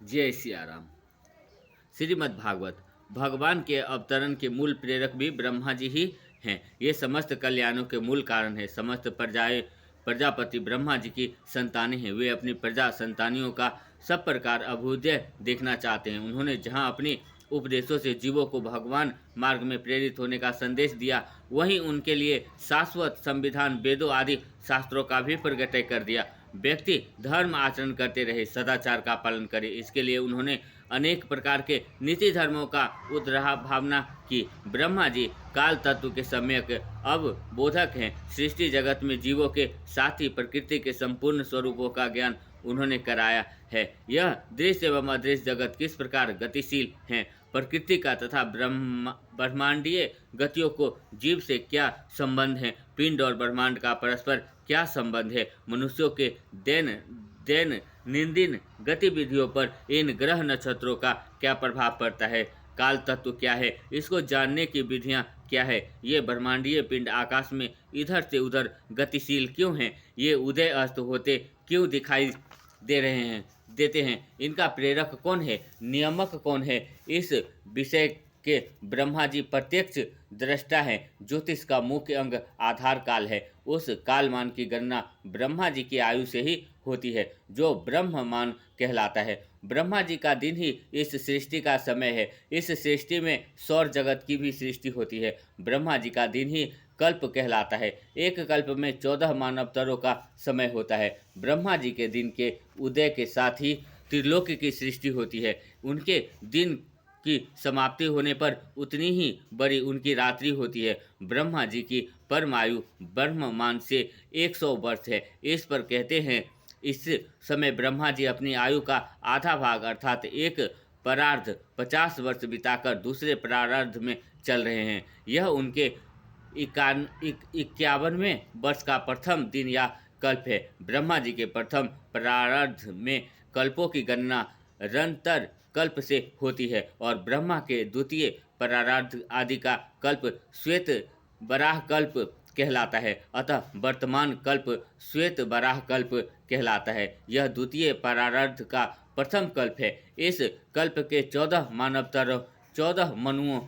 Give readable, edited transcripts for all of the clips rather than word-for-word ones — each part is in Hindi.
जय सिया राम। श्रीमद् भागवत भगवान के अवतरण के मूल प्रेरक भी ब्रह्मा जी ही हैं। ये समस्त कल्याणों के मूल कारण है। समस्त प्रजापति ब्रह्मा जी की संतानें हैं। वे अपनी प्रजा संतानियों का सब प्रकार अभ्युदय देखना चाहते हैं। उन्होंने जहाँ अपनी उपदेशों से जीवों को भगवान मार्ग में प्रेरित होने का संदेश दिया, वहीं उनके लिए शाश्वत संविधान वेदों आदि शास्त्रों का भी प्रगटय कर दिया। व्यक्ति धर्म आचरण करते रहे, सदाचार का पालन करे, इसके लिए उन्होंने अनेक प्रकार के नीति धर्मों का उद्राह भावना की। ब्रह्मा जी काल तत्व के सम्यक अब बोधक हैं। सृष्टि जगत में जीवों के साथ ही प्रकृति के संपूर्ण स्वरूपों का ज्ञान उन्होंने कराया है। यह दृश्य एवं अदृश्य जगत किस प्रकार गतिशील हैं, प्रकृति का तथा ब्रह्मांडीय गतियों को जीव से क्या संबंध है, पिंड और ब्रह्मांड का परस्पर क्या संबंध है, मनुष्यों के दैनंदिन गतिविधियों पर इन ग्रह नक्षत्रों का क्या प्रभाव पड़ता है, काल तत्व क्या है, इसको जानने की विधियां क्या है, ये ब्रह्मांडीय पिंड आकाश में इधर से उधर गतिशील क्यों हैं, ये उदय अस्त होते क्यों दिखाई देते हैं, इनका प्रेरक कौन है, नियामक कौन है, इस विषय के ब्रह्मा जी प्रत्यक्ष दृष्टा है। ज्योतिष का मुख्य अंग आधार काल है। उस कालमान की गणना ब्रह्मा जी की आयु से ही होती है, जो ब्रह्ममान कहलाता है। ब्रह्मा जी का दिन ही इस सृष्टि का समय है। इस सृष्टि में सौर जगत की भी सृष्टि होती है। ब्रह्मा जी का दिन ही कल्प कहलाता है। एक कल्प में 14 मानवतरों का समय होता है। ब्रह्मा जी के दिन के उदय के साथ ही त्रिलोकी की सृष्टि होती है। उनके दिन की समाप्ति होने पर उतनी ही बड़ी उनकी रात्रि होती है। ब्रह्मा जी की परमायु ब्रह्ममान से 100 वर्ष है। इस पर कहते हैं, इस समय ब्रह्मा जी अपनी आयु का आधा भाग अर्थात एक परार्ध 50 वर्ष बिताकर दूसरे परार्ध में चल रहे हैं। यह उनके 51वें वर्ष का प्रथम दिन या कल्प है। ब्रह्मा जी के प्रथम परार्ध में कल्पों की गणना रंतर कल्प से होती है और ब्रह्मा के द्वितीय परार्ध आदि का कल्प श्वेत बराह कल्प कहलाता है। अतः वर्तमान कल्प श्वेत बराह कल्प कहलाता है। यह द्वितीय परार्ध का प्रथम कल्प है। इस कल्प के 14 मनुओं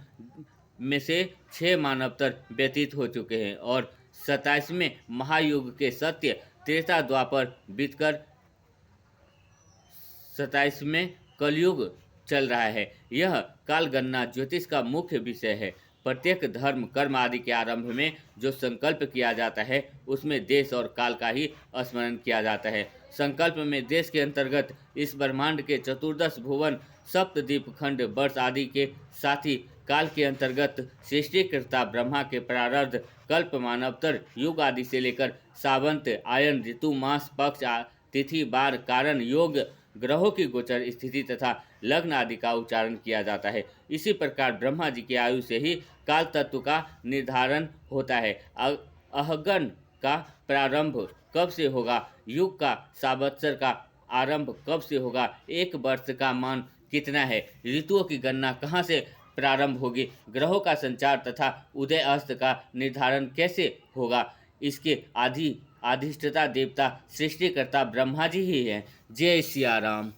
में से 6 मानवतर व्यतीत हो चुके हैं और 27वें महायुग के सत्य त्रेता द्वापर बीतकर 27वें कलयुग चल रहा है। यह काल गणना ज्योतिष का मुख्य विषय है। प्रत्येक धर्म कर्म आदि के आरंभ में जो संकल्प किया जाता है, उसमें देश और काल का ही स्मरण किया जाता है। संकल्प में देश के अंतर्गत इस ब्रह्मांड के 14 भुवन, सप्तद्वीप खंड, वर्ष आदि के साथ ही काल के अंतर्गत सृष्टिकर्ता ब्रह्मा के प्रारब्ध कल्प, मानवतर युग आदि से लेकर सावंत, आयन, ऋतु, मास, पक्ष, तिथि, बार, कारण, योग, ग्रहों की गोचर स्थिति तथा लग्न आदि का उच्चारण किया जाता है। इसी प्रकार ब्रह्मा जी की आयु से ही काल तत्व का निर्धारण होता है। अहगन का प्रारंभ कब से होगा, युग का संवत्सर का आरंभ कब से होगा, एक वर्ष का मान कितना है, ऋतुओं की गणना कहाँ से प्रारंभ होगी, ग्रहों का संचार तथा उदय अस्त का निर्धारण कैसे होगा, इसके अधिष्ठाता देवता सृष्टिकर्ता ब्रह्मा जी ही हैं। जय सिया राम।